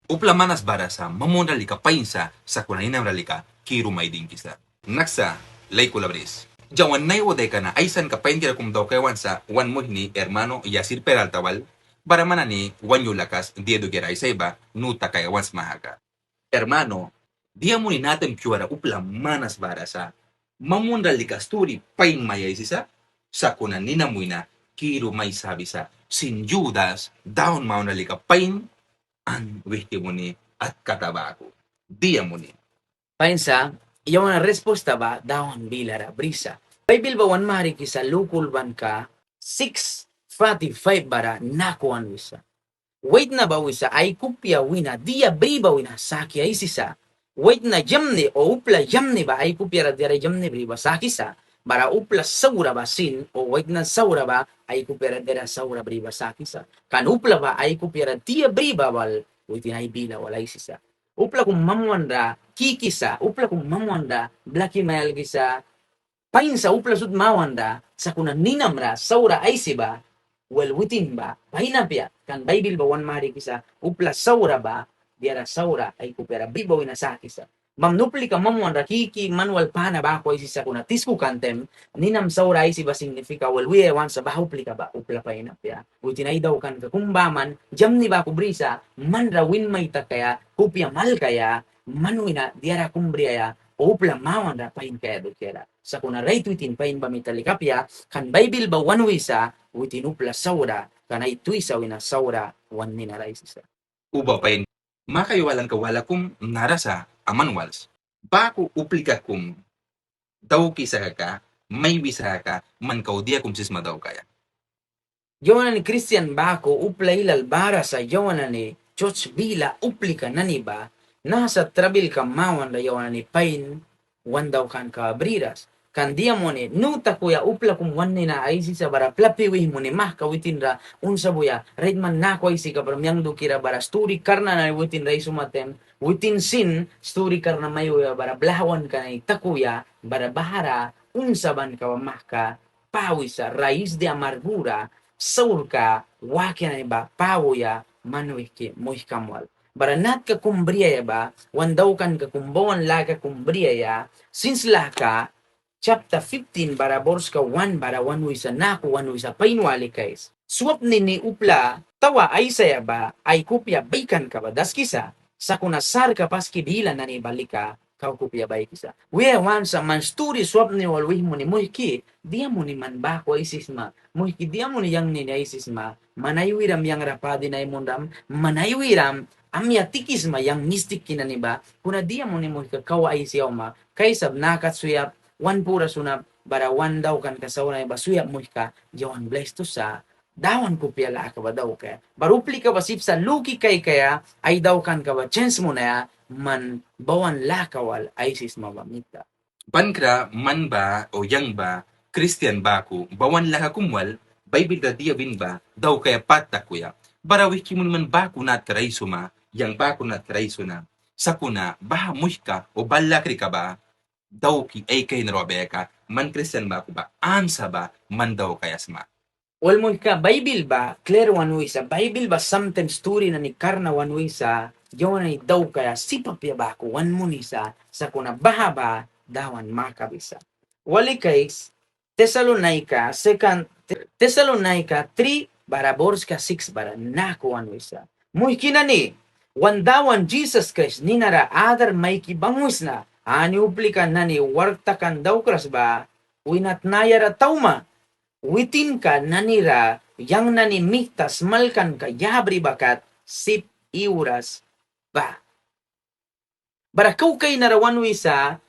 Upla manas barasa, mamonralika painsa, sa kunaninam ralika, kirumay din kisa. Naksa, lay kulabris. Jawan nay odeka na aysan ka paintira kum daw kaywan sa wan mo ni hermano Yasir Peraltawal, para manani wan yu lakas diedo geray sa iba, nuta kayawan sa mahaka. Hermano, dia mo ni natin kyuara upla manas barasa, mamonralika sturi pain mayay sisa, sa kunaninam mo na, kirumay sabi sa, sin Judas, down maunalika pain, ang wihti mo ni at katabako. Diya mo ni. Painsa, yung resposta ba, dawan bilara brisa. Bible ba wan mari kisa lukul ban ka 6:45 bara nakuan wisa. Wait na ba wisa ay kupya wina dia briba wina saki ay sisa. Wait na jamni o upla jamni ba ay kupya ra dira jamni briba saki sa. Bara upla saura ba sin o wait na saura ba ay kupya ra dira saura briba saki sa. Kan upla ba ay kupya ra dia briba wal wait na ay bila walay sisa. Upla kung mamwanda kikisa upla kung mamwanda blaki mayal kisa pain sa upla sud mawanda sa kuna ninamra saura ay siba well within ba pahinapya kan Bible ba wan mari kisa upla saura ba diara saura ay kupera bibaw na sa kisa mamnupli ka mamwanda kiki manual pana ba ko isa kuna tisku kantem ninam saura ay siba signifika well we wan sa bahupli ka ba upla pahinapya witinay daw kan ka kumbaman jamni ba kubrisa manra win may takaya kupya mal kaya manuina diara kumbriya upla mawanda pahin kaya do kera sa kuna right witin pahin ba mitalikapya kan Bible ba wan wisa witin upla saura kanay tuisa wina saura wan ninaray sisa. Uba pa yun, makaywalan ka wala kum narasa amanwals. Bako uplika kum daw kisa ka, may bisa ka, man kaudia kum sisma daw kaya. Yawana ni Christian bako upla ilal bara sa yawana ni church bila uplika nani ba nasa trabil ka mawan da yawana ni pain wan daw kan ka briras kan dia mo ni nuta kuya upla kum wan ni na ay si sa bara plapiwi mo ni mah kawitin ra unsa buya right man na ko si ka baramyang do kira bara story karna na witin ra sumatem witin sin story karna mayo bara blahawan ka na takuya bara bahara unsa ban ka mah ka pawisa raíz de amargura saurka wakyan ba pawo ya manuiki muhkamwal baranat ka kumbriya ba wandaw kan ka kumbawan laga kumbriya ya since laka chapter 15 bara bors ka 1 bara 1 wisa naku 1 wisa painwali guys swap ni upla tawa ay saya ba ay kupya baikan ka ba daskisa sa kunasar ka paski bila na ni balika kau kupya bay kisa we wan sa man story swap ni walwi mo ni muhki dia mo ni man ba ko isis ma muhki dia mo ni yang ni isis ma manaywiram yang rapadi na imundam manaywiram amya tikis ma yang mistik kinani ba kuna dia mo ni muhki kawa ay siyaw ma kaysab nakat suyap wan pura sunap bara wan daw kan kasawa na ba suyap muhka jawan bless to sa dawan ko piyala ka ba daw kaya barupli ka ba sip sa luki kay kaya ay daw kan ka ba chance mo na man bawan lakawal ISIS mabamita. Pankra, man ba o yang ba, Christian ba ko, bawan laha kumwal, Bible da dia bin ba, daw kaya patak kuya. Barawih kimun man ba ko nat karaiso ma, yang ba ko nat karaiso na. Sa kuna, baha muhka o balakri ka ba, daw ki ay kay narobe ka, man Christian ba ko ba, ansa ba, man daw kaya sma. Wal mo ka Bible ba clear one way sa Bible ba sometimes story na ni karna one way sa yon ay daw kaya sipapya ba ko wan mo ni sa kuna baha ba dawan makabisa. Wali guys Thessalonica second Thessalonica 3 bara bors ka 6 bara nako one way sa. Muy kinani wandawan Jesus Christ ni nara adar may kibangus na ani uplikan na ni wartakan daw kras ba winat nayara tauma witin ka nanira yang nanimiktas malkan ka yabri bakat sip iuras ba. Barakaw kay narawan wisa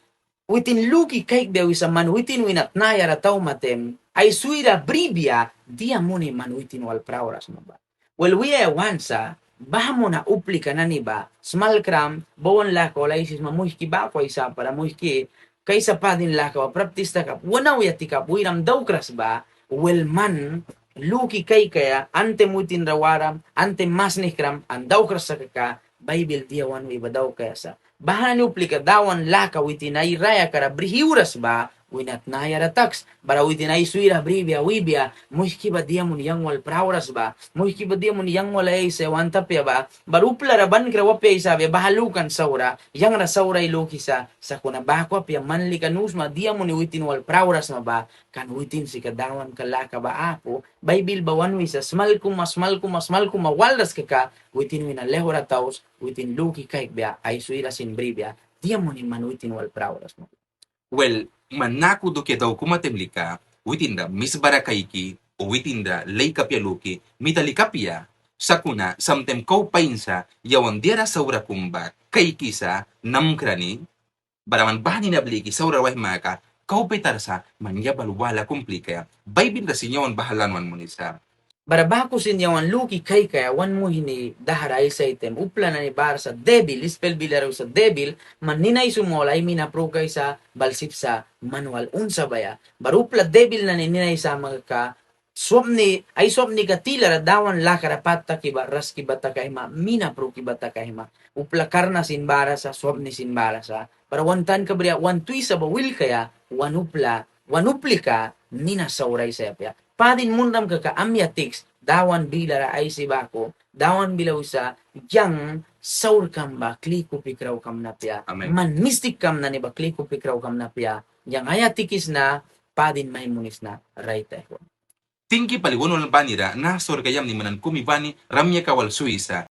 witin luki kay daw isa man witin winat nayara taw matem ay suira bribia dia muni man witin wal prauras mo ba. Well we wansa baha mo na upli ka nani ba small kram bawon lako laisis mamuhki ba ko isa para muhki kaysa pa din lako praptista ka wanaw yati ka buiram daw kras ba well man luki kay kaya ante mutin rawaram ante masnikram andaw kras ka Bible dia wan wi daw kaya sa bahan ni upli ka dawan laka witin ay raya kara brihiuras ba winat nayara tax, bara witin ay suira bribia wibia, muski ba dia mun yang wal prauras ba, muski ba dia mun yang wal ay se wantapya ba, barupla raban krawapya isabi, bahalukan saura, yang na saura ilukisa, sa kuna bakwa pya manli kanusma, dia mun witin wal prauras ma ba, kan witin si kadawan kalaka ba apo, Bible bawan wisa, smalkum mawaldas ka, witin wina lehora taus, witin luki kaik bia, ay suira sin bribia, dia mun man witin wal prauras mo. Well, manaku do ke daw kumatemlika, witinda misbara kaiki, o witinda lay kapya luki, mitali kapya, sakuna samtem kau painsa, yawan diara saura kumba, kaikisa, namkrani, baraman bahani na bliki, saura wah maka, kau petarsa, manya balwala kumplika, Bible kasi yawan bahalanwan mo nisa. Barabako sin yawan luki kay kaya wan mo hini daharay sa item upla na ni bar sa debil spell bilaro sa debil maninay sumolay minapro kay sa balsip sa manual unsa baya barupla debil na ninay sa mga ka swapni ka tila dawan la karapata ki baras ki bata kay ma minapro ki bata kay ma upla karna sin bara sa swapni sin bara sa para wantan ka bria wan tui sa bawil kaya wanupli ka nina sauray sa yapya padin mundam ka amyatiks dawan bilara ay si bako dawan bilaw sa yang saur kam ba kliko pikraw kam na pya Amen. man mystic kam na ni ba kliko pikraw kam na pya yang ayatikis na padin mahimunis na right eh Tingki paliwono lang banira, nasor kayam ni manan kumibani, ramya kawal suisa,